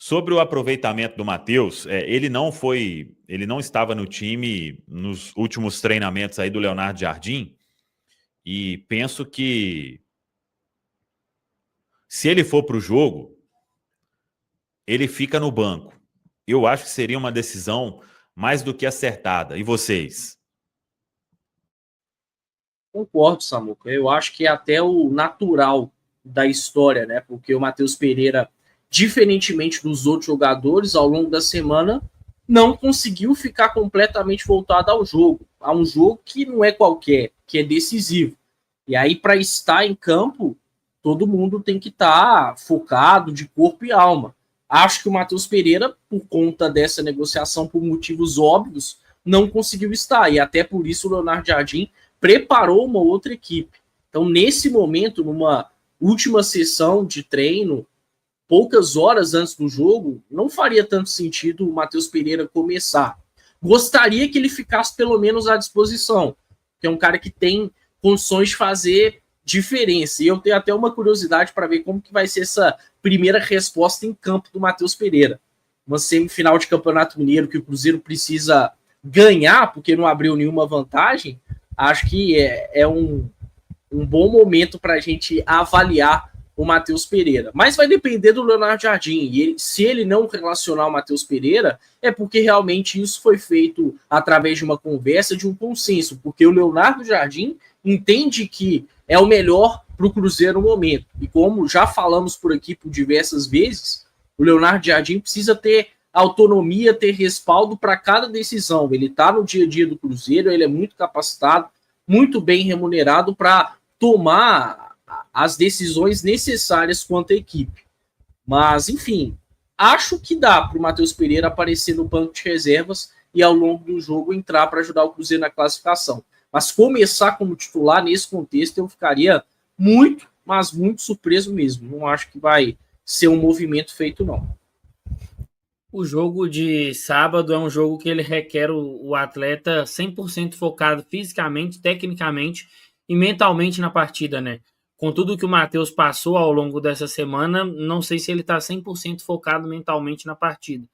Sobre o aproveitamento do Matheus, ele não estava no time nos últimos treinamentos aí do Leonardo Jardim, e penso que se ele for para o jogo, ele fica no banco. Eu acho que seria uma decisão mais do que acertada. E vocês? Concordo, Samuca. Eu acho que é até o natural da história, né? Porque o Matheus Pereira, diferentemente dos outros jogadores, ao longo da semana, não conseguiu ficar completamente voltado ao jogo. A um jogo que não é qualquer, que é decisivo. E aí, para estar em campo, todo mundo tem que estar focado de corpo e alma. Acho que o Matheus Pereira, por conta dessa negociação, por motivos óbvios, não conseguiu estar. E até por isso o Leonardo Jardim preparou uma outra equipe. Então, nesse momento, numa última sessão de treino, poucas horas antes do jogo, não faria tanto sentido o Matheus Pereira começar. Gostaria que ele ficasse pelo menos à disposição, que é um cara que tem condições de fazer diferença. E eu tenho até uma curiosidade para ver como que vai ser essa primeira resposta em campo do Matheus Pereira. Uma semifinal de Campeonato Mineiro que o Cruzeiro precisa ganhar, porque não abriu nenhuma vantagem, acho que é um bom momento para a gente avaliar o Matheus Pereira. Mas vai depender do Leonardo Jardim. E se ele não relacionar o Matheus Pereira, é porque realmente isso foi feito através de uma conversa, de um consenso. Porque o Leonardo Jardim entende que é o melhor para o Cruzeiro no momento. E como já falamos por aqui por diversas vezes, o Leonardo Jardim precisa ter autonomia, ter respaldo para cada decisão. Ele está no dia a dia do Cruzeiro, ele é muito capacitado, muito bem remunerado para tomar as decisões necessárias quanto à equipe. Mas, enfim, acho que dá para o Matheus Pereira aparecer no banco de reservas e ao longo do jogo entrar para ajudar o Cruzeiro na classificação. Mas começar como titular nesse contexto eu ficaria muito, mas muito surpreso mesmo. Não acho que vai ser um movimento feito, não. O jogo de sábado é um jogo que ele requer o atleta 100% focado fisicamente, tecnicamente e mentalmente na partida, né? Com tudo que o Matheus passou ao longo dessa semana, não sei se ele está 100% focado mentalmente na partida.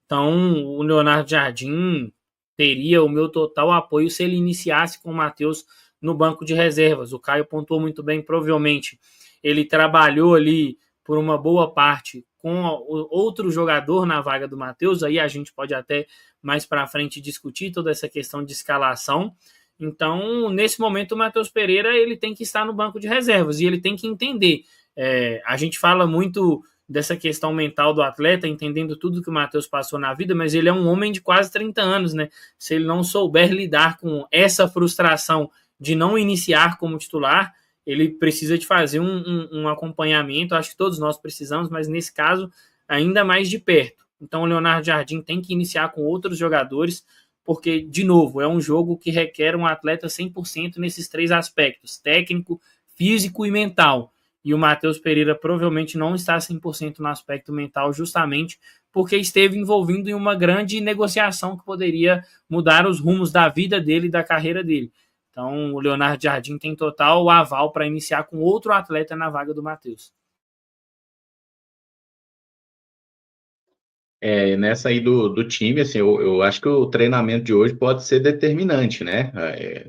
Então, o Leonardo Jardim teria o meu total apoio se ele iniciasse com o Matheus no banco de reservas. O Caio pontuou muito bem, provavelmente ele trabalhou ali por uma boa parte com outro jogador na vaga do Matheus, aí a gente pode até mais para frente discutir toda essa questão de escalação. Então, nesse momento, o Matheus Pereira ele tem que estar no banco de reservas e ele tem que entender. A gente fala muito dessa questão mental do atleta, entendendo tudo que o Matheus passou na vida, mas ele é um homem de quase 30 anos, né? Se ele não souber lidar com essa frustração de não iniciar como titular, ele precisa de fazer um acompanhamento, acho que todos nós precisamos, mas nesse caso, ainda mais de perto. Então, o Leonardo Jardim tem que iniciar com outros jogadores, porque, de novo, é um jogo que requer um atleta 100% nesses três aspectos, técnico, físico e mental. E o Matheus Pereira provavelmente não está 100% no aspecto mental, justamente porque esteve envolvido em uma grande negociação que poderia mudar os rumos da vida dele e da carreira dele. Então, o Leonardo Jardim tem total aval para iniciar com outro atleta na vaga do Matheus. Nessa aí do time, assim, eu acho que o treinamento de hoje pode ser determinante, né?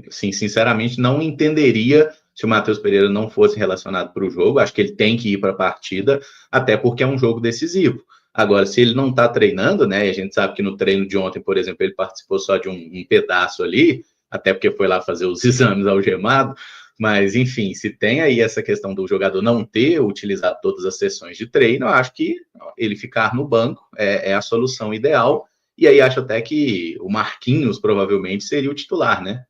Assim, sinceramente, não entenderia se o Matheus Pereira não fosse relacionado para o jogo. Acho que ele tem que ir para a partida, até porque é um jogo decisivo. Agora, se ele não está treinando, né? E a gente sabe que no treino de ontem, por exemplo, ele participou só de um pedaço ali, até porque foi lá fazer os exames algemado. Mas, enfim, se tem aí essa questão do jogador não ter utilizado todas as sessões de treino, eu acho que ele ficar no banco é a solução ideal. E aí acho até que o Marquinhos provavelmente seria o titular, né?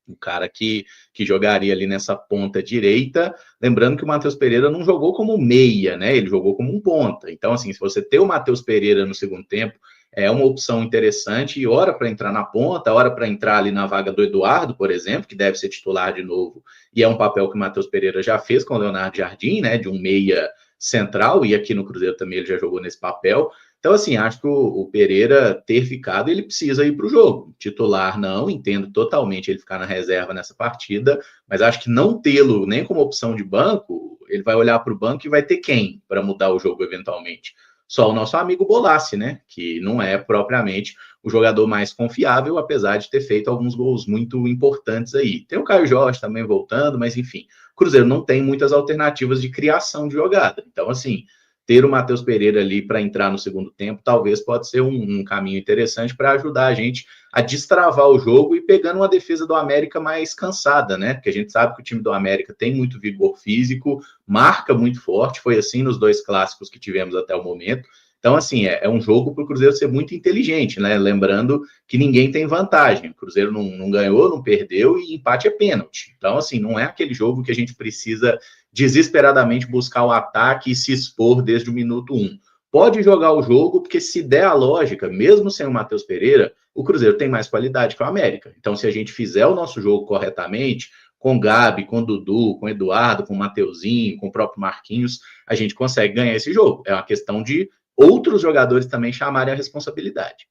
O cara que jogaria ali nessa ponta direita. Lembrando que o Matheus Pereira não jogou como meia, né? Ele jogou como um ponta. Então, assim, se você ter o Matheus Pereira no segundo tempo, é uma opção interessante, e hora para entrar na ponta, hora para entrar ali na vaga do Eduardo, por exemplo, que deve ser titular de novo, e é um papel que o Matheus Pereira já fez com o Leonardo Jardim, né, de um meia central, e aqui no Cruzeiro também ele já jogou nesse papel. Então, assim, acho que o Pereira ter ficado, ele precisa ir para o jogo. Titular, não, entendo totalmente ele ficar na reserva nessa partida, mas acho que não tê-lo nem como opção de banco, ele vai olhar para o banco e vai ter quem para mudar o jogo eventualmente? só o nosso amigo Bolassi, né? Que não é propriamente o jogador mais confiável, apesar de ter feito alguns gols muito importantes aí. Tem o Caio Jorge também voltando, mas enfim, o Cruzeiro não tem muitas alternativas de criação de jogada. Então, assim, ter o Matheus Pereira ali para entrar no segundo tempo, talvez pode ser um caminho interessante para ajudar a gente a destravar o jogo e pegando uma defesa do América mais cansada, né? Porque a gente sabe que o time do América tem muito vigor físico, marca muito forte, foi assim nos 2 clássicos que tivemos até o momento. Então, assim, é um jogo para o Cruzeiro ser muito inteligente, né? Lembrando que ninguém tem vantagem. O Cruzeiro não ganhou, não perdeu e empate é pênalti. Então, assim, não é aquele jogo que a gente precisa desesperadamente buscar o ataque e se expor desde o minuto 1. Pode jogar o jogo, porque se der a lógica, mesmo sem o Matheus Pereira, o Cruzeiro tem mais qualidade que o América. Então, se a gente fizer o nosso jogo corretamente, com o Gabi, com o Dudu, com o Eduardo, com o Mateuzinho, com o próprio Marquinhos, a gente consegue ganhar esse jogo. É uma questão de outros jogadores também chamarem a responsabilidade.